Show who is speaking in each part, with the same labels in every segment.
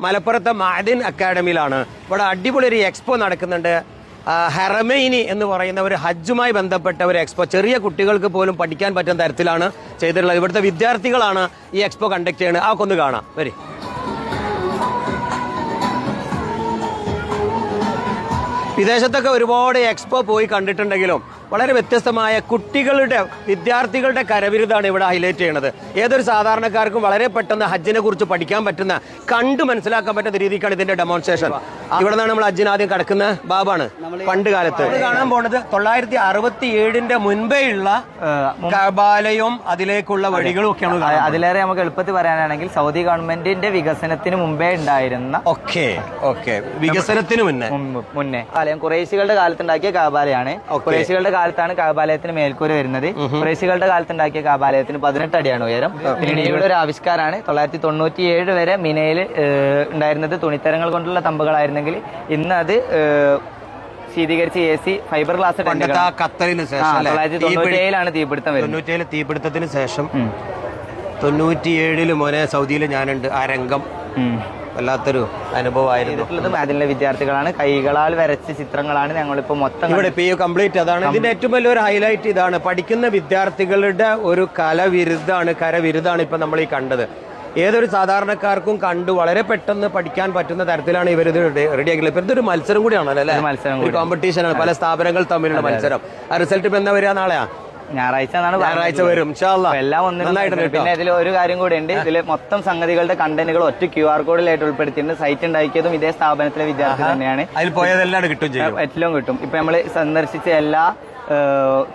Speaker 1: മലപ്പുറത്തെ മഅദിൻ അക്കാഡമിയിലാണ്. ഇവിടെ അടിപൊളി ഒരു എക്സ്പോ നടക്കുന്നുണ്ട്. ഹറമൈനി എന്ന് പറയുന്ന ഒരു ഹജ്ജുമായി ബന്ധപ്പെട്ട ഒരു എക്സ്പോ. ചെറിയ കുട്ടികൾക്ക് പോലും പഠിക്കാൻ പറ്റുന്ന തരത്തിലാണ് ചെയ്തിട്ടുള്ളത്. ഇവിടുത്തെ വിദ്യാർത്ഥികളാണ് ഈ എക്സ്പോ കണ്ടക്ട് ചെയ്യുന്നത്. അതൊക്കെ ഒന്ന് കാണാം. വരി. വിദേശത്തൊക്കെ ഒരുപാട് എക്സ്പോ പോയി കണ്ടിട്ടുണ്ടെങ്കിലും വളരെ വ്യത്യസ്തമായ കുട്ടികളുടെ വിദ്യാർത്ഥികളുടെ കരവിരുതാണ് ഇവിടെ ഹൈലൈറ്റ് ചെയ്യുന്നത്. ഏതൊരു സാധാരണക്കാർക്കും വളരെ പെട്ടെന്ന് ഹജ്ജിനെ കുറിച്ച് പഠിക്കാൻ പറ്റുന്ന, കണ്ടു മനസ്സിലാക്കാൻ പറ്റുന്ന രീതിക്കാണ് ഇതിന്റെ ഡെമോൺസ്ട്രേഷൻ. ഇവിടെ നിന്നാണ് നമ്മൾ ഹജ്ജിന് ആദ്യം കിടക്കുന്ന ബാബാണ്. പണ്ട് കാലത്ത് കാണാൻ പോണത് 967 മുൻപേ ഉള്ള കഅബാലയവും അതിലേക്കുള്ള വഴികളും ഒക്കെയാണ്.
Speaker 2: അതിലേറെ നമുക്ക് എളുപ്പത്തിൽ പറയാനാണെങ്കിൽ സൗദി ഗവൺമെന്റിന്റെ വികസനത്തിന് മുമ്പേ ഉണ്ടായിരുന്ന
Speaker 1: വികസനത്തിന്
Speaker 2: മുന്നേ ഖുറൈശികളുടെ കാലത്തുണ്ടാക്കിയ കഅബാലയാണ്. ഖുറൈശികളുടെ കാലത്താണ് കഅബാലയത്തിന് മേൽക്കൂര വരുന്നത്. ഖുറൈശികളുടെ കാലത്തുണ്ടാക്കിയ കഅബാലയത്തിന് 18 അടിയാണ് ഉയരം. പിന്നീട് ഇവിടെ ഒരു ആവിഷ്കാരമാണ്. 997 വരെ മിനയിൽ ഉണ്ടായിരുന്നത് തുണിത്തരങ്ങൾ കൊണ്ടുള്ള തമ്പുകളായിരുന്നെങ്കിൽ ഇന്ന് അത് ശീതീകരിച്ച് AC ഫൈബർ ഗ്ലാസ്
Speaker 1: ഖത്തറിന് ശേഷം
Speaker 2: 997 തീപിടുത്തം വരുന്നത്.
Speaker 1: 97 തീപിടുത്തത്തിന് ശേഷം 97 മോനെ സൗദിയിൽ ഞാനുണ്ട്. ആ രംഗം വല്ലാത്തൊരു അനുഭവമായിരുന്നു.
Speaker 2: അതിലെ വിദ്യാർത്ഥികളാണ്, കൈകളാൽ വരച്ച ചിത്രങ്ങളാണ് ഞങ്ങളിപ്പോ മൊത്തം
Speaker 1: ഇവിടെ കംപ്ലീറ്റ്. അതാണ് ഇതിന്റെ ഏറ്റവും വലിയൊരു ഹൈലൈറ്റ്. ഇതാണ് പഠിക്കുന്ന വിദ്യാർത്ഥികളുടെ ഒരു കരവിരുതാണ് ഇപ്പൊ നമ്മൾ ഈ കണ്ടത്. ഏതൊരു സാധാരണക്കാർക്കും കണ്ടു വളരെ പെട്ടെന്ന് പഠിക്കാൻ പറ്റുന്ന തരത്തിലാണ് ഇവരിത് റെഡിയാക്കിയത്. ഇപ്പൊ ഇതൊരു മത്സരം കൂടിയാണല്ലോ അല്ലെ? ഒരു കോമ്പറ്റീഷനാണ്, പല സ്ഥാപനങ്ങൾ തമ്മിലുള്ള മത്സരം. ആ റിസൾട്ട് ഇപ്പൊ എന്താ വരിക? നാളെയാ?
Speaker 2: ഞായറാഴ്ച
Speaker 1: വരും.
Speaker 2: എല്ലാം ഒന്നും. പിന്നെ ഇതിൽ ഒരു കാര്യം കൂടി ഉണ്ട്. ഇതിൽ മൊത്തം സംഗതികളുടെ കണ്ടന്റുകൾ ഒറ്റ QR കോഡിലായിട്ട് ഉൾപ്പെടുത്തിയിട്ടുണ്ട്. സൈറ്റ് ഉണ്ടാക്കിയതും ഇതേ സ്ഥാപനത്തിലെ വിദ്യാർത്ഥി തന്നെയാണ്.
Speaker 1: അതിൽ പോയതെല്ലാം കിട്ടും.
Speaker 2: എല്ലാം കിട്ടും. ഇപ്പൊ നമ്മൾ സന്ദർശിച്ച എല്ലാ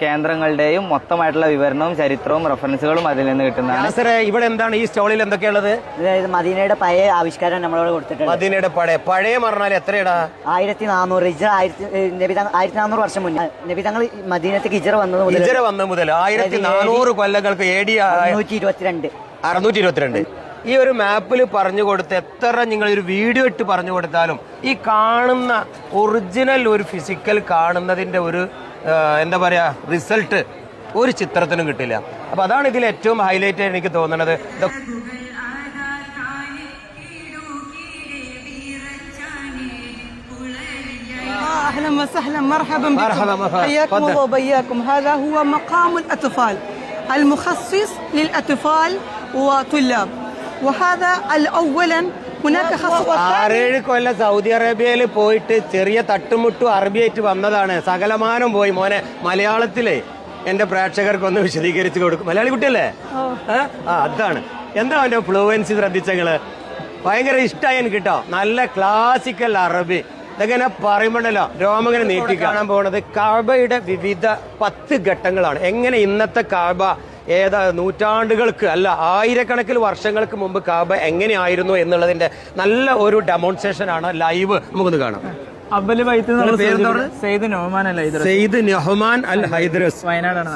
Speaker 2: കേന്ദ്രങ്ങളുടെയും മൊത്തമായിട്ടുള്ള വിവരണവും ചരിത്രവും റെഫറൻസുകളും അതിൽ നിന്ന് കിട്ടുന്നതാണ്.
Speaker 1: ഇവിടെ എന്താണ് ഈ സ്റ്റോളിൽ എന്തൊക്കെയുള്ളത്?
Speaker 3: മദീനയുടെ പഴയ ആവിഷ്കാരം നമ്മളോട് കൊടുത്തിട്ടുണ്ട്.
Speaker 1: മദീനയുടെ പഴയ പറഞ്ഞാൽ എത്രയാടാ?
Speaker 3: 1400 1400 വർഷം മുന്നേ നബി തങ്ങൾ മദീനത്തേക്ക് ഹിജ്റ വന്നത്
Speaker 1: മുതൽ 1400 കൊല്ലങ്ങൾക്ക് AD 622. ഈ ഒരു മാപ്പിൽ പറഞ്ഞു കൊടുത്ത് എത്ര നിങ്ങൾ ഒരു വീഡിയോ ഇട്ട് പറഞ്ഞു കൊടുത്താലും ഈ കാണുന്ന ഒറിജിനൽ ഒരു ഫിസിക്കൽ കാണുന്നതിന്റെ ഒരു എന്താ പറയാ റിസൾട്ട് ഒരു ചിത്രത്തിനും കിട്ടില്ല. അപ്പൊ അതാണ് ഇതിൽ ഏറ്റവും ഹൈലൈറ്റ് എനിക്ക് തോന്നുന്നത്.
Speaker 4: اهلا وسهلا مرحبا بكم حياكم الله وبياكم. هذا هو مقام الاطفال المخصص للاطفال وطلاب وهذا اولا هناك خطوه.
Speaker 1: 6-7 കൊല്ലം സൗദി അറേബ്യയിൽ പോയിട്ട് ചെറിയ തട്ടുമുട്ടു അറബിയായിട്ട് വന്നതാണ്. സകലമാനം പോയി മോനെ. മലയാളത്തിലെ എന്റെ പ്രേക്ഷകർക്കൊന്ന് വിശദീകരിച്ച് കൊടുക്കും. മലയാളി കുട്ടിയല്ലേ? അതാണ്. എന്താ അവന്റെ ഫ്ലുവൻസി ശ്രദ്ധിച്ചങ്ങള്? ഭയങ്കര ഇഷ്ടമായി എനിക്ക് കേട്ടോ. നല്ല ക്ലാസിക്കൽ അറബി. ഇതെങ്ങനെ പറയുമ്പോണ്ടല്ലോ രോമങ്ങനെ നീട്ടി കാണാൻ പോകുന്നത് കഅബയുടെ വിവിധ 10 ഘട്ടങ്ങളാണ്. എങ്ങനെ ഇന്നത്തെ കഅബ നൂറ്റാണ്ടുകൾക്ക് അല്ല ആയിരക്കണക്കിന് വർഷങ്ങൾക്ക് മുമ്പ് കഅബ എങ്ങനെയായിരുന്നു എന്നുള്ളതിന്റെ നല്ല ഒരു ഡെമോൺസ്ട്രേഷൻ ആണ്. ലൈവ് നമുക്കൊന്ന് കാണാം.
Speaker 2: സെയ്ദ്
Speaker 1: നൊഹ്മാൻ അൽ ഹൈദ്രസ്
Speaker 2: വയനാടാണ്.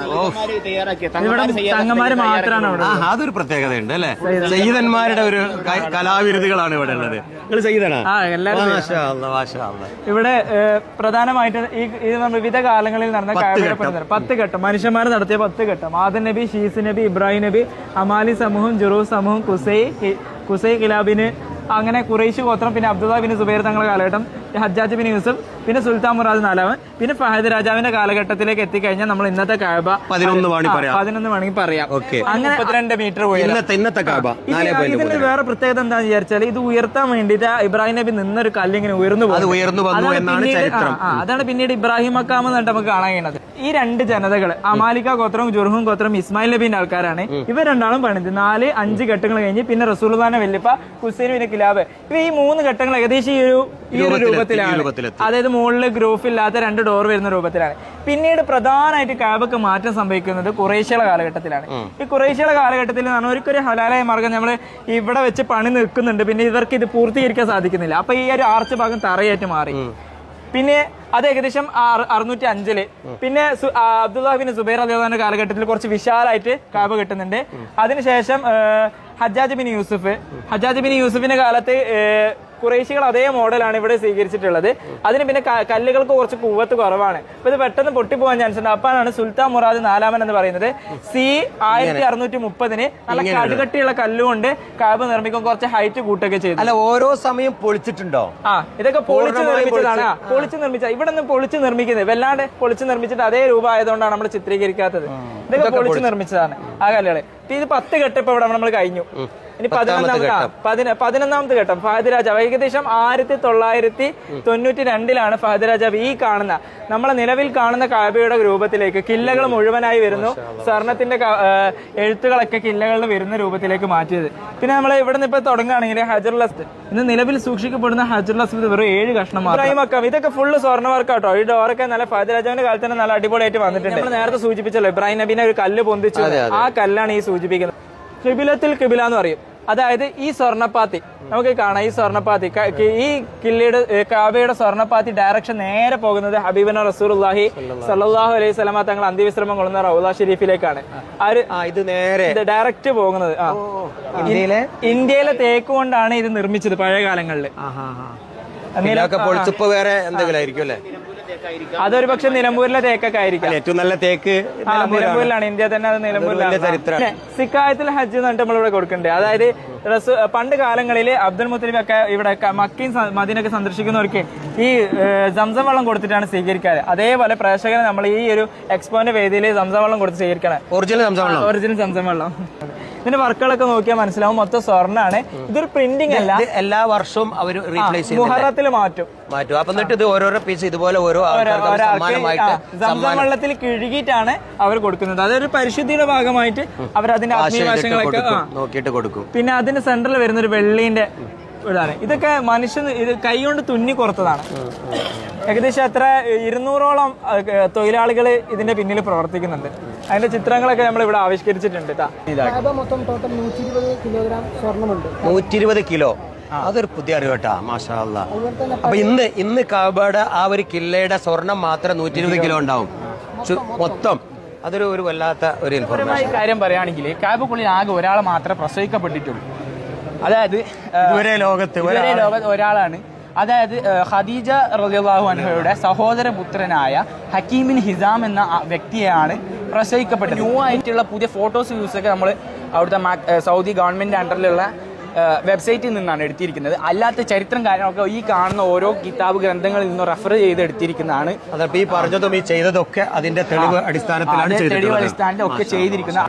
Speaker 4: തങ്ങന്മാര് മാത്രമാണ്.
Speaker 1: അതൊരു പ്രത്യേകതയുണ്ട് അല്ലെ? സയ്യിദന്മാരുടെ ഒരു കലാവിരുതുകളാണ് ഇവിടെ ഉള്ളത്. നിങ്ങൾ സയ്യിദാണോ?
Speaker 4: ഇവിടെ പ്രധാനമായിട്ട് ഈ വിവിധ കാലങ്ങളിൽ നടന്ന 10 ഘട്ടം മനുഷ്യന്മാർ നടത്തിയ 10 ഘട്ടം. ആദം നബി, ഷീസ് നബി, ഇബ്രാഹിം നബി, അമാലി സമൂഹം, ജുറൂസ് സമൂഹം, കുസൈ കിലാബിന്, അങ്ങനെ ഖുറൈശ് ഗോത്രം, പിന്നെ അബ്ദുള്ള ബിൻ സുബൈർ തങ്ങളുടെ കാലഘട്ടം, ഹജ്ജാജ് ബിൻ യൂസഫ്, പിന്നെ സുൽത്താൻ മുറാദ് 4, പിന്നെ ഫഹദ് രാജാവിന്റെ കാലഘട്ടത്തിലേക്ക് എത്തിക്കഴിഞ്ഞാൽ നമ്മൾ ഇന്നത്തെ കഅബ
Speaker 1: 11
Speaker 4: വേണമെങ്കിൽ പറയാം. അങ്ങനെ 32 മീറ്റർ
Speaker 1: ഇന്നത്തെ കഅബ.
Speaker 4: ഇതിന്റെ വേറെ പ്രത്യേകത എന്താണെന്ന് വിചാരിച്ചാൽ ഇത് ഉയർത്താൻ വേണ്ടിയിട്ട് ഇബ്രാഹിം നബി നിന്നൊരു കല്ലിങ്ങനെ ഉയർന്നു
Speaker 1: പോകും.
Speaker 4: അതാണ് പിന്നീട് ഇബ്രാഹിം മക്കാം എന്നിട്ട് നമുക്ക് കാണാൻ കഴിയുന്നത്. ഈ 2 ജനതകൾ അമാലിക ഗോത്രവും ജുർഹും ഗോത്രവും ഇസ്മായിൽ നബീന്റെ ആൾക്കാരാണ്. ഇവർ രണ്ടാളും പണിത് 4-5 ഘട്ടങ്ങൾ കഴിഞ്ഞ് പിന്നെ റസൂലുള്ളാഹിന്റെ വല്യപ്പ ഹുസൈൻ ബിൻ കിലാബ്. ഇവ ഈ 3 ഘട്ടങ്ങൾ ഏകദേശം ഈ ഒരു രൂപത്തിലാണ്. അതായത് മുകളിൽ ഗ്രൂഫ് ഇല്ലാത്ത 2 ഡോർ വരുന്ന രൂപത്തിലാണ്. പിന്നീട് പ്രധാനമായിട്ട് കഅബക്ക് മാറ്റം സംഭവിക്കുന്നത് ഖുറൈശികളുടെ കാലഘട്ടത്തിലാണ്. ഈ ഖുറൈശികളുടെ കാലഘട്ടത്തിൽ അവർക്കൊരു ഹലാലായ മാർഗം നമ്മൾ ഇവിടെ വെച്ച് പണി നിൽക്കുന്നുണ്ട്. പിന്നെ ഇവർക്ക് ഇത് പൂർത്തീകരിക്കാൻ സാധിക്കുന്നില്ല. അപ്പൊ ഈ ഒരു ആർച്ച് ഭാഗം തറയായിട്ട് മാറി. പിന്നെ അത് ഏകദേശം 605 പിന്നെ അബ്ദുല്ലാഹ് ബിൻ സുബൈർ റളിയല്ലാഹുവിന്റെ കാലഘട്ടത്തിൽ കുറച്ച് വിശാലായിട്ട് കഅബ കിട്ടുന്നുണ്ട്. അതിനുശേഷം ഹജ്ജാജ് ബിൻ യൂസഫിന്റെ കാലത്ത് കുറേശികൾ അതേ മോഡലാണ് ഇവിടെ സ്വീകരിച്ചിട്ടുള്ളത്. അതിന് പിന്നെ കല്ലുകൾക്ക് കുറച്ച് കൂവത്ത് കുറവാണ്. അപ്പൊ ഇത് പെട്ടെന്ന് പൊട്ടിപ്പോകാൻ ചാൻസ് ഉണ്ട്. അപ്പാണ് സുൽത്താൻ മുറാദ് നാലാമൻ എന്ന് പറയുന്നത് സി 1630 നല്ല കടുകട്ടിയുള്ള കല്ലുകൊണ്ട് കാബ് നിർമ്മിക്കും, കുറച്ച് ഹൈറ്റ് കൂട്ടൊക്കെ ചെയ്തു.
Speaker 1: അല്ല, ഓരോ സമയം പൊളിച്ചിട്ടുണ്ടോ?
Speaker 4: ഇതൊക്കെ പൊളിച്ച് നിർമ്മിച്ചതാണ്. പൊളിച്ച് നിർമ്മിച്ച ഇവിടെ നിന്ന് പൊളിച്ച് നിർമ്മിക്കുന്നത് വല്ലാണ്ട് പൊളിച്ച് നിർമ്മിച്ചിട്ട് അതേ രൂപ ആയതുകൊണ്ടാണ് നമ്മൾ ചിത്രീകരിക്കാത്തത്. ഇതൊക്കെ പൊളിച്ച് നിർമ്മിച്ചതാണ് ആ കല്ലുകള്. ഇത് 10 ഘട്ടം ഇപ്പൊ ഇവിടെ നമ്മൾ കഴിഞ്ഞു. ഇനി 11ാമത്തെ ഘട്ടം ഫഹദ് രാജാവ്. ഏകദേശം 1992 ഫഹദ് രാജാവ് ഈ കാണുന്ന നമ്മളെ നിലവിൽ കാണുന്ന കാബയുടെ രൂപത്തിലേക്ക് കില്ലകൾ മുഴുവനായി വരുന്നു. സ്വർണത്തിന്റെ എഴുത്തുകളൊക്കെ കില്ലകളിൽ വരുന്ന രൂപത്തിലേക്ക് മാറ്റിയത്. പിന്നെ നമ്മൾ ഇവിടെ നിന്ന് ഇപ്പൊ തുടങ്ങുകയാണെങ്കിൽ ഹജറുൽ അസ്വദ്, ഇന്ന് നിലവിൽ സൂക്ഷിക്കപ്പെടുന്ന ഹജറുൽ അസ്വദ് വെറും 7 കഷ്ണം മാത്രം. ഇതൊക്കെ ഫുള്ള് സ്വർണ്ണ വർക്കാട്ടോ. ഈ ഡോറൊക്കെ നല്ല ഫഹദ് രാജാവിന്റെ കാലത്ത് തന്നെ നല്ല അടിപൊളിയായിട്ട് വന്നിട്ടുണ്ട്. നമ്മൾ നേരത്തെ സൂചിപ്പിച്ചല്ലോ ഇബ്രാഹിം നബീനെ ഒരു കല്ല് പൊന്തിച്ചു, ആ കല്ലാണ് ഈ സൂചിപ്പിക്കുന്നത്. ഖിബിലത്തുൽ ഖിബില എന്ന് പറയും. അതായത് ഈ സ്വർണ്ണപ്പാത്തി നമുക്ക് കാണാം. ഈ സ്വർണ്ണപ്പാത്തി ഈ കില്ലയുടെ കാബയുടെ സ്വർണ്ണപ്പാത്തി ഡയറക്ഷൻ നേരെ പോകുന്നത് ഹബീബന റസൂലുള്ളാഹി സ്വല്ലല്ലാഹു അലൈഹി വസല്ലമ തങ്ങൾ അന്ത്യവിശ്രമം കൊള്ളുന്ന റൗള ഷരീഫിലേക്കാണ്. ഇത് നേരെ ഡയറക്റ്റ് പോകുന്നത്. ഇന്ത്യയിലെ തേക്ക് കൊണ്ടാണ് ഇത് നിർമ്മിച്ചത് പഴയ കാലങ്ങളിൽ.
Speaker 1: വേറെ എന്തെങ്കിലും ആയിരിക്കും അല്ലേ?
Speaker 4: അതൊരു പക്ഷെ നിലമ്പൂരിലെ തേക്കൊക്കെ ആയിരിക്കും.
Speaker 1: ഏറ്റവും നല്ല തേക്ക്
Speaker 4: നിലമ്പൂരിലാണ്. ഇന്ത്യ തന്നെ അത് നിലമ്പൂരിലാണ്. സിക്കായത്തിൽ ഹജ്ജ് എന്ന് പറഞ്ഞിട്ട് നമ്മളിവിടെ കൊടുക്കണ്ടേ. അതായത് പണ്ട് കാലങ്ങളിൽ അബ്ദുൽ മുത്തലിബ് ഒക്കെ ഇവിടെ മക്കയും മദീനയൊക്കെ സന്ദർശിക്കുന്നവർക്ക് ഈ സംസം വെള്ളം കൊടുത്തിട്ടാണ് സ്വീകരിക്കാറ്. അതേപോലെ പ്രേക്ഷകരെ നമ്മൾ ഈ ഒരു എക്സ്പോന്റെ വേദിയിൽ സംസം വെള്ളം കൊടുത്ത് സ്വീകരിക്കണം. ഒറിജിനൽ സംസം വെള്ളം. ഇതിന്റെ വർക്കുകളൊക്കെ നോക്കിയാൽ മനസ്സിലാവും മൊത്തം സ്വർണ്ണാണ്. ഇതൊരു പ്രിന്റിംഗ് അല്ല.
Speaker 1: എല്ലാ വർഷവും അവർ റീപ്ലേസ്
Speaker 4: മുഹറത്തിൽ മാറ്റും.
Speaker 1: അപ്പൊ എന്നിട്ട് ഇത് ഓരോരോ പീസ് ഇതുപോലെ
Speaker 4: സംസം വെള്ളത്തിൽ കിഴുകിയിട്ടാണ് അവർ കൊടുക്കുന്നത്. അതൊരു പരിശുദ്ധിയുടെ ഭാഗമായിട്ട് അവർ അതിന്റെ ആത്മീയവശങ്ങളൊക്കെ
Speaker 1: നോക്കിയിട്ട് കൊടുക്കും.
Speaker 4: പിന്നെ അതിന്റെ സെന്ററിൽ വരുന്ന ഒരു വെള്ളീന്റെ ഇതാണ്. ഇതൊക്കെ മനുഷ്യൻ ഇത് കൈകൊണ്ട് തുന്നി കൊടുത്തതാണ്. ഏകദേശം എത്ര 200ഓളം തൊഴിലാളികൾ ഇതിന്റെ പിന്നിൽ പ്രവർത്തിക്കുന്നുണ്ട്. അതിന്റെ ചിത്രങ്ങളൊക്കെ നമ്മൾ ഇവിടെ ആവിഷ്കരിച്ചിട്ടുണ്ട്.
Speaker 1: 120 കിലോ. അതൊരു പുതിയ അറിവ് കേട്ടാ, മാഷാ അല്ലാ. അപ്പൊ ഇന്ന് കാബയുടെ ആ ഒരു കില്ലയുടെ സ്വർണം മാത്രം 120 കിലോ ഉണ്ടാവും മൊത്തം. അതൊരു വല്ലാത്ത ഒരു ഇൻഫർമേഷൻ.
Speaker 4: കാര്യം പറയുകയാണെങ്കിൽ കാബക്കുള്ളിൽ ആകെ ഒരാളെ മാത്രമേ പ്രസവിക്കപ്പെട്ടിട്ടുള്ളൂ. അതായത്
Speaker 1: ലോകത്ത്
Speaker 4: ഒരാളാണ്. അതായത് ഖദീജ റളിയല്ലാഹു അൻഹയുടെ സഹോദരപുത്രനായ ഹക്കീം ബിൻ ഹിസാം എന്ന വ്യക്തിയെയാണ് പ്രസവിക്കപ്പെട്ടത്. ന്യൂ ആയിട്ടുള്ള പുതിയ ഫോട്ടോസ് വ്യൂസൊക്കെ നമ്മൾ അവിടുത്തെ സൗദി ഗവൺമെന്റ് അണ്ടറിലുള്ള വെബ്സൈറ്റിൽ നിന്നാണ് എടുത്തിരിക്കുന്നത്. അല്ലാത്ത ചരിത്രം കാര്യങ്ങളൊക്കെ ഈ കാണുന്ന ഓരോ കിതാബ് ഗ്രന്ഥങ്ങളിൽ നിന്ന് റെഫർ ചെയ്ത് എടുത്തിരിക്കുന്നതാണ്.
Speaker 1: ഈ പറഞ്ഞതും ഈ ചെയ്തതൊക്കെ അതിന്റെ തെളിവ് അടിസ്ഥാനത്തിൽ
Speaker 4: ഒക്കെ ചെയ്തിരിക്കുന്ന.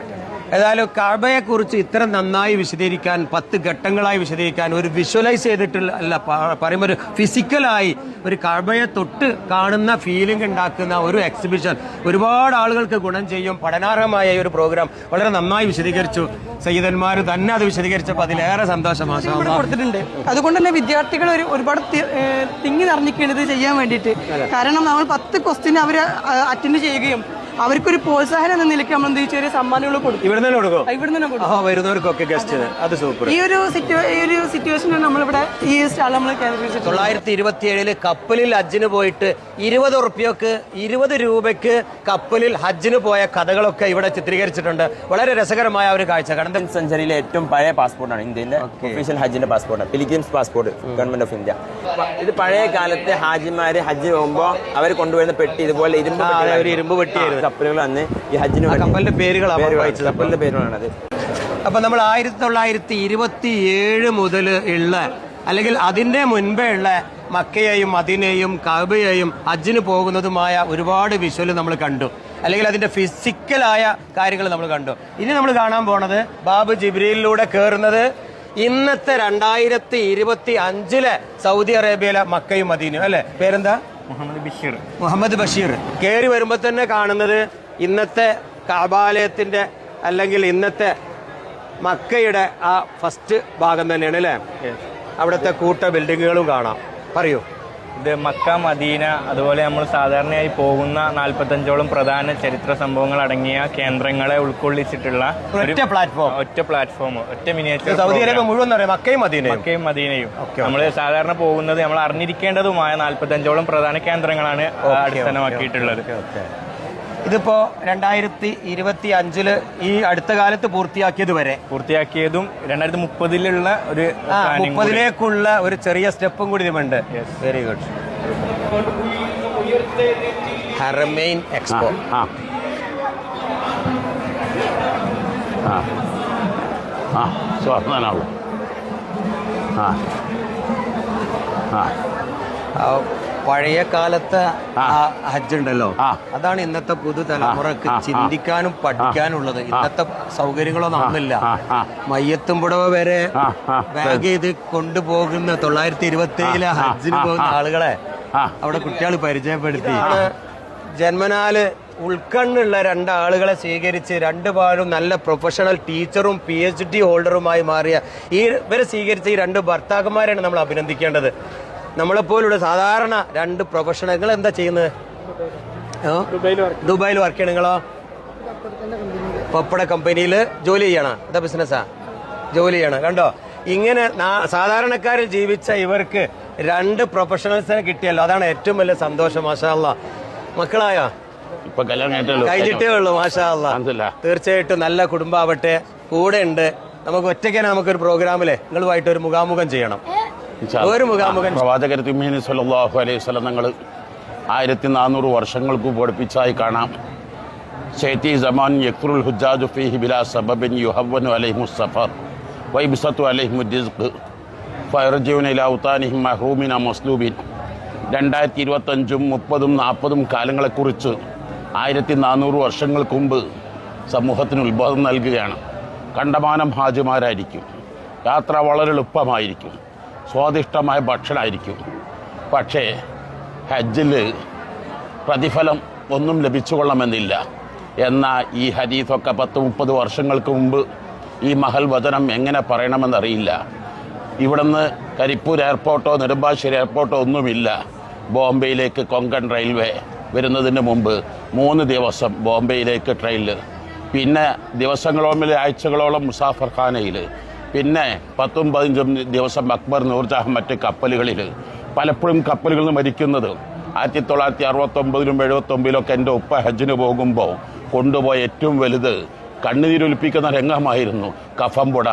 Speaker 1: ഏതായാലും കഅബയെ കുറിച്ച് ഇത്ര നന്നായി വിശദീകരിക്കാൻ 10 ഘട്ടങ്ങളായി വിശദീകരിക്കാൻ ഒരു വിഷ്വലൈസ് ചെയ്തിട്ടുള്ള അല്ല പറയുമ്പോൾ ഒരു ഫിസിക്കലായി ഒരു കഅബയെ തൊട്ട് കാണുന്ന ഫീലിംഗ് ഉണ്ടാക്കുന്ന ഒരു എക്സിബിഷൻ ഒരുപാട് ആളുകൾക്ക് ഗുണം ചെയ്യും. പഠനാർഹമായ ഒരു പ്രോഗ്രാം വളരെ നന്നായി വിശദീകരിച്ചു. സയ്യിദന്മാർ തന്നെ അത് വിശദീകരിച്ചപ്പോൾ അതിലേറെ സന്തോഷമാണ്
Speaker 5: കൊടുത്തിട്ടുണ്ട്. അതുകൊണ്ട് തന്നെ വിദ്യാർത്ഥികൾ ഒരുപാട് തിങ്ങി നിറഞ്ഞിരിക്കുന്നത് ചെയ്യാൻ വേണ്ടിയിട്ട്. കാരണം നമ്മൾ 10 ക്വസ്റ്റ്യൻ അവർ അറ്റൻഡ് ചെയ്യുകയും അവർക്കൊരു പ്രോത്സാഹനം എന്ന നിലയ്ക്ക് നമ്മൾ എന്ത് ചെറിയ സമ്മാനങ്ങൾ കൊടുക്കും.
Speaker 1: ഇവിടെ വരുന്നവർക്കൊക്കെ ഗസ്റ്റ്. അത് സൂപ്പർ.
Speaker 5: ഈ ഒരു സിറ്റുവേഷനാണ് നമ്മളിവിടെ ഈ സ്റ്റാൾ നമ്മൾ കേന്ദ്രീകരിച്ചത്.
Speaker 1: 927 കപ്പലിൽ ഹജ്ജിന് പോയിട്ട് 20 ഉറുപ്പ്യക്ക് 20 രൂപയ്ക്ക് കപ്പലിൽ ഹജ്ജിന് പോയ കഥകളൊക്കെ ഇവിടെ ചിത്രീകരിച്ചിട്ടുണ്ട്. വളരെ രസകരമായ ഒരു കാഴ്ച.
Speaker 6: കണ്ടൻ സെഞ്ചുറിയിലെ ഏറ്റവും പഴയ പാസ്പോർട്ടാണ് ഇന്ത്യയിലെ ഒഫീഷ്യൽ ഹജ്ജിന്റെ passport, പിലിഗ്രിംസ് passport, government of India. ഇത് പഴയ കാലത്തെ ഹാജിമാര് ഹജ്ജ് പോകുമ്പോൾ അവർ കൊണ്ടുവരുന്ന പെട്ടി ഇതുപോലെ ഇരുമ്പ് പെട്ടിയായിരുന്നു. കപ്പലുകൾ അന്ന് ഈ ഹജ്ജിന്
Speaker 1: കപ്പലിന്റെ
Speaker 6: കപ്പലിന്റെ പേരുകളാണത്.
Speaker 1: അപ്പൊ നമ്മൾ 1927 മുതൽ ഉള്ള അല്ലെങ്കിൽ അതിന്റെ മുൻപേ ഉള്ള മക്കയെയും മദീനയെയും കഅബയെയും ഹജ്ജിന് പോകുന്നതുമായ ഒരുപാട് വിഷ്വൽ നമ്മൾ കണ്ടു, അല്ലെങ്കിൽ അതിന്റെ ഫിസിക്കലായ കാര്യങ്ങൾ നമ്മൾ കണ്ടു. ഇനി നമ്മൾ കാണാൻ പോണത് ബാബ് ജിബ്രീലിലൂടെ കയറുന്നത് ഇന്നത്തെ 2025 സൗദി അറേബ്യയിലെ മക്കയും മദീനയും അല്ലെ. പേരെന്താ? മുഹമ്മദ് ബഷീർ. കയറി വരുമ്പോൾ തന്നെ കാണുന്നത് ഇന്നത്തെ കഅബാലയത്തിന്റെ അല്ലെങ്കിൽ ഇന്നത്തെ മക്കയുടെ ആ ഫസ്റ്റ് ഭാഗം തന്നെയാണ് അല്ലേ. അവിടുത്തെ കൂട്ട ബിൽഡിങ്ങുകളും കാണാം. പറയൂ.
Speaker 7: ഇത് മക്ക, മദീന, അതുപോലെ നമ്മൾ സാധാരണയായി പോകുന്ന 45ഓളം പ്രധാന ചരിത്ര സംഭവങ്ങൾ അടങ്ങിയ കേന്ദ്രങ്ങളെ ഉൾക്കൊള്ളിച്ചിട്ടുള്ള ഒറ്റ പ്ലാറ്റ്ഫോം, ഒറ്റ മിനിയേച്ചർ.
Speaker 1: സൗദി അറേബ്യ മുഴുവൻ മക്കയും
Speaker 7: മദീനയും നമ്മൾ സാധാരണ പോകുന്നത് നമ്മൾ അറിഞ്ഞിരിക്കേണ്ടതുമായ 45ഓളം പ്രധാന കേന്ദ്രങ്ങളാണ് അടിസ്ഥാനമാക്കിയിട്ടുള്ളത്.
Speaker 1: ഇതിപ്പോ 2025 ഈ അടുത്ത കാലത്ത്
Speaker 7: പൂർത്തിയാക്കിയതും 2030 ഒരു planning കൂടി.
Speaker 1: 30ലേക്കുള്ള ഒരു ചെറിയ സ്റ്റെപ്പും കൂടി ഇതുമുണ്ട്. Very good. Haramain expo. പഴയ കാലത്തെ ഹജ്ജ് ഉണ്ടല്ലോ, അതാണ് ഇന്നത്തെ പുതുതലമുറക്ക് ചിന്തിക്കാനും പഠിക്കാനുള്ളത്. ഇന്നത്തെ സൗകര്യങ്ങളൊന്നും ഒന്നുമില്ല. മയ്യത്തും പുടവ വരെ ബാഗ് ചെയ്ത് കൊണ്ടുപോകുന്ന 927 ഹജ്ജിന് പോകുന്ന ആളുകളെ അവിടെ കുട്ടികൾ പരിചയപ്പെടുത്തി. ജന്മനാല് ഉൾക്കണ്ണുള്ള 2 ആളുകളെ സ്വീകരിച്ച് 2 പേരും നല്ല പ്രൊഫഷണൽ ടീച്ചറും PhD ഹോൾഡറുമായി മാറിയ ഇവരെ സ്വീകരിച്ച ഈ 2 ഭർത്താക്കന്മാരെയാണ് നമ്മൾ അഭിനന്ദിക്കേണ്ടത്. നമ്മളെപ്പോലുള്ള സാധാരണ 2 പ്രൊഫഷണലുകൾ എന്താ ചെയ്യുന്നത്? ദുബായിൽ വർക്ക് ചെയ്യണം. നിങ്ങളോ? പപ്പട കമ്പനിയിൽ ജോലി ചെയ്യണം. എന്താ ബിസിനസ്സാ? ജോലി ചെയ്യണം. കണ്ടോ, ഇങ്ങനെ സാധാരണക്കാരിൽ ജീവിച്ച ഇവർക്ക് 2 പ്രൊഫഷണൽസിനെ കിട്ടിയല്ലോ. അതാണ് ഏറ്റവും വലിയ സന്തോഷം. മാഷാ അല്ലാ. മക്കളായോ? കഴിഞ്ഞിട്ടേ ഉള്ളൂ. മാഷാ അല്ലാ. തീർച്ചയായിട്ടും നല്ല കുടുംബാവട്ടെ, കൂടെ ഉണ്ട്. നമുക്ക് ഒറ്റയ്ക്കാണ് നമുക്കൊരു പ്രോഗ്രാമില് നിങ്ങളുമായിട്ട് ഒരു മുഖാമുഖം ചെയ്യണം. ഒരു മുഖാമുഖം.
Speaker 8: പ്രവാചകർ തിരുമേനി സല്ലല്ലാഹു അലൈഹി വസല്ലം തങ്ങൾ 1400 വർഷങ്ങൾക്ക് പഠിപ്പിച്ചായി കാണാം. സൈതി സമാൻ യക്റുൽ ഹുജ്ജാജു ഫീഹി ബിലാ സബബിൻ യുഹവ്വനു അലൈഹിമുസ് സഫർ വയബ്സതു അലൈഹിമുർ റിസ്ഖ് ഫയർജിഉന ഇലാ ഔതാനിഹിം മഹ്റൂമിന മസ്ലൂബിൻ. 2025, 30, 40 കാലങ്ങളെക്കുറിച്ച് 1400 വർഷങ്ങൾക്ക് മുമ്പ് സമൂഹത്തിന് ഉത്ബോധം നൽകുകയാണ്. കണ്ടമാനം ഹാജിമാരായിരിക്കും. യാത്ര വളരെ എളുപ്പമായിരിക്കും. സ്വാദിഷ്ടമായ ഭക്ഷണമായിരിക്കും. പക്ഷേ ഹജ്ജിൽ പ്രതിഫലം ഒന്നും ലഭിച്ചുകൊള്ളണമെന്നില്ല. എന്നാൽ ഈ ഹദീസൊക്കെ 10-30 വർഷങ്ങൾക്ക് മുമ്പ് ഈ മഹൽ വചനം എങ്ങനെ പറയണമെന്നറിയില്ല. ഇവിടുന്ന് കരിപ്പൂർ എയർപോർട്ടോ നെടുമ്പാശ്ശേരി എയർപോർട്ടോ ഒന്നുമില്ല. ബോംബെയിലേക്ക് കൊങ്കൺ റെയിൽവേ വരുന്നതിന് മുമ്പ് 3 ദിവസം ബോംബെയിലേക്ക് ട്രെയിനിൽ, പിന്നെ ദിവസങ്ങളോളം ആഴ്ചകളോളം മുസാഫർ ഖാനയിൽ, പിന്നെ 10-15 ദിവസം അക്ബർ നൂർജഹാൻ മറ്റ് കപ്പലുകളിൽ. പലപ്പോഴും കപ്പലുകളിൽ നിന്ന് മരിക്കുന്നത് 1969-ലും 79-ലൊക്കെ എൻ്റെ ഉപ്പ ഹജ്ജിന് പോകുമ്പോൾ കൊണ്ടുപോയ ഏറ്റവും വലുത് കണ്ണുനീരൊലിപ്പിക്കുന്ന രംഗമായിരുന്നു. കഫംപുട,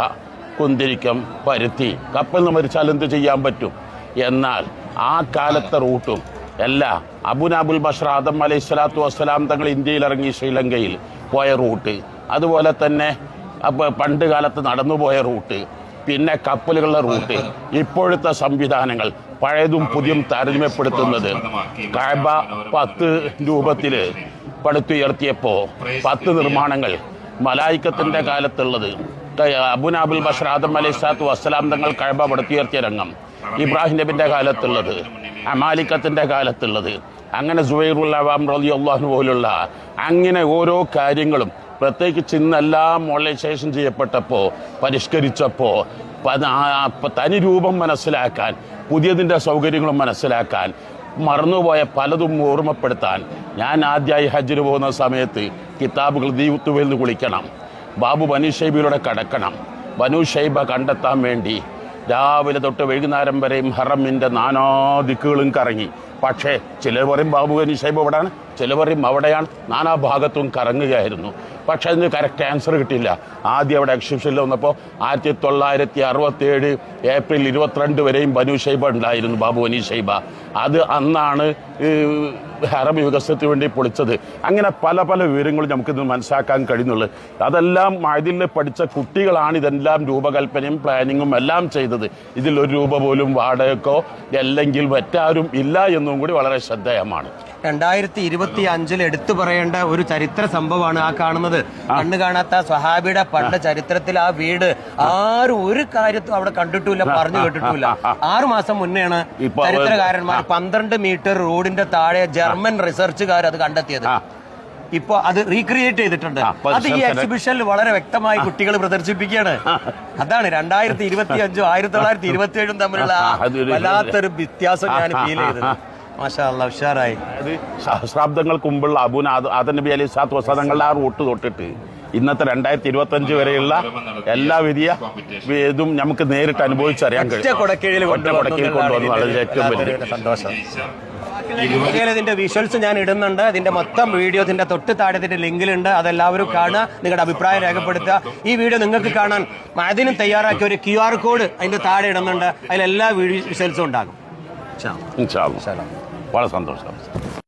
Speaker 8: കുന്തിരിക്കം, പരുത്തി. കപ്പലിൽ നിന്ന് മരിച്ചാൽ എന്ത് ചെയ്യാൻ പറ്റും? എന്നാൽ ആ കാലത്തെ റൂട്ടും എല്ലാ അബുനാബുൽ ബഷർ ആദം അലൈഹി സ്വലാത്തു വസ്സലാം തങ്ങൾ ഇന്ത്യയിൽ ഇറങ്ങി ശ്രീലങ്കയിൽ പോയ റൂട്ട്, അതുപോലെ തന്നെ പണ്ട് കാലത്ത് നടന്നുപോയ റൂട്ട്, പിന്നെ കപ്പലുകളുടെ റൂട്ട്, ഇപ്പോഴത്തെ സംവിധാനങ്ങൾ പഴയതും പുതിയും താരതമ്യപ്പെടുത്തുന്നത്. കഅബ 10 രൂപത്തിൽ പടുത്തുയർത്തിയപ്പോൾ 10 നിർമ്മാണങ്ങൾ മലായിക്കത്തിൻ്റെ കാലത്തുള്ളത്. അബുനാബുൽ ബഷർ ആദം അലൈഹി സ്വലാത്തു വസ്സലാം തങ്ങൾ കഅബ പടുത്തുയർത്തിയ രംഗം, ഇബ്രാഹിം നബിൻ്റെ കാലത്തുള്ളത്, അമാലിക്കത്തിൻ്റെ കാലത്തുള്ളത്, അങ്ങനെ സുബൈറുൽ അവ്വാം റളിയല്ലാഹു അൻഹു പോലുള്ള അങ്ങനെ ഓരോ കാര്യങ്ങളും പ്രത്യേകിച്ച് ഇന്നെല്ലാം മോഡലൈസേഷൻ ചെയ്യപ്പെട്ടപ്പോൾ, പരിഷ്കരിച്ചപ്പോൾ, തനി രൂപം മനസ്സിലാക്കാൻ, പുതിയതിൻ്റെ സൗകര്യങ്ങളും മനസ്സിലാക്കാൻ, മറന്നുപോയ പലതും ഓർമ്മപ്പെടുത്താൻ ഞാൻ ആദ്യമായി ഹജ്ജിന് പോകുന്ന സമയത്ത് കിതാബുകൾ ദീവുത്തുവിൽ നിന്ന് കുളിക്കണം, ബാബു ബനു ഷൈബയിലൂടെ കടക്കണം. ബനു ഷൈബ കണ്ടെത്താൻ വേണ്ടി രാവിലെ തൊട്ട് വൈകുന്നേരം വരെയും ഹറമിൻ്റെ നാനാദിക്കുകളും കറങ്ങി. പക്ഷേ ചിലർ പറയും ബാബു ബനു ഷൈബ എവിടെയാണ്, ചിലർ പറയും അവിടെയാണ്. നാനാ ഭാഗത്തും കറങ്ങുകയായിരുന്നു. പക്ഷേ അതിന് കറക്റ്റ് ആൻസർ കിട്ടിയില്ല. ആദ്യം അവിടെ എക്സിബിഷനിൽ വന്നപ്പോൾ 1967 ഏപ്രിൽ 22 വരെയും ബനു ഷൈബ ഉണ്ടായിരുന്നു, ബാബു ബനു ഷൈബ. അത് അന്നാണ് ഹറം വികസനത്തിന് വേണ്ടി പൊളിച്ചത്. അങ്ങനെ പല പല വിവരങ്ങളും നമുക്കിത് മനസ്സിലാക്കാൻ കഴിയുന്നുള്ളൂ. അതെല്ലാം ഇതിൽ പഠിച്ച കുട്ടികളാണ് ഇതെല്ലാം രൂപകൽപ്പനയും പ്ലാനിങ്ങും എല്ലാം ചെയ്തത്. ഇതിൽ 1 രൂപ പോലും വാടകയ്ക്കോ അല്ലെങ്കിൽ മറ്റാരും ഇല്ല എന്നും കൂടി വളരെ ശ്രദ്ധേയമാണ്.
Speaker 1: 2025 എടുത്തു പറയേണ്ട ഒരു ചരിത്ര സംഭവമാണ് ആ കാണുന്നത്. കണ്ണു കാണാത്ത സ്വഹാബിയുടെ പണ്ട് ചരിത്രത്തിൽ ആ വീട് ആരും ഒരു കാര്യത്തും അവിടെ കണ്ടിട്ടില്ല, പറഞ്ഞു കേട്ടിട്ടില്ല. 6 മാസം മുന്നെയാണ് ചരിത്രകാരന്മാർ 12 മീറ്റർ റോഡിന്റെ താഴെ ജർമ്മൻ റിസർച്ചുകാർ അത് കണ്ടെത്തിയത്. ഇപ്പൊ അത് റീക്രിയേറ്റ് ചെയ്തിട്ടുണ്ട്. അത് ഈ എക്സിബിഷനിൽ വളരെ വ്യക്തമായി കുട്ടികൾ പ്രദർശിപ്പിക്കുകയാണ്. അതാണ് 2025 1927 തമ്മിലുള്ള വല്ലാത്തൊരു വ്യത്യാസം ഞാൻ ഫീൽ ചെയ്തത്. മാഷാ അല്ലാ, ഉഷാറായി.
Speaker 8: അത് സഹസ്രാബ്ദങ്ങൾക്ക് മുമ്പുള്ള ആദം നബി അലൈഹി സ്വലാത്തു വസ്സലാങ്ങളുടെ ആ റൂട്ട് തൊട്ടിട്ട് ഇന്നത്തെ 2025 വരെയുള്ള എല്ലാ വലിയ ഇതും നമുക്ക് നേരിട്ട് അനുഭവിച്ചറിയാൻ കഴിയും.
Speaker 1: ഒറ്റ കൊടക്കീഴിൽ കൊണ്ടുവന്നു.
Speaker 8: ഏറ്റവും വലിയ
Speaker 1: സന്തോഷം. ഇതിന്റെ വിഷ്വൽസ് ഞാൻ ഇടുന്നുണ്ട്. ഇതിന്റെ മൊത്തം വീഡിയോ ഇതിന്റെ തൊട്ട് താഴെ ഇതിന്റെ ലിങ്കിലുണ്ട്. അതെല്ലാവരും കാണുക, നിങ്ങളുടെ അഭിപ്രായം രേഖപ്പെടുത്തുക. ഈ വീഡിയോ നിങ്ങൾക്ക് കാണാൻ അതിനും തയ്യാറാക്കിയ ഒരു QR കോഡ് അതിന്റെ താഴെ ഇടുന്നുണ്ട്. അതിലെല്ലാ വിഷ്വൽസും ഉണ്ടാകും.
Speaker 8: ഇൻഷാ അല്ലാഹ്. വളരെ സന്തോഷം.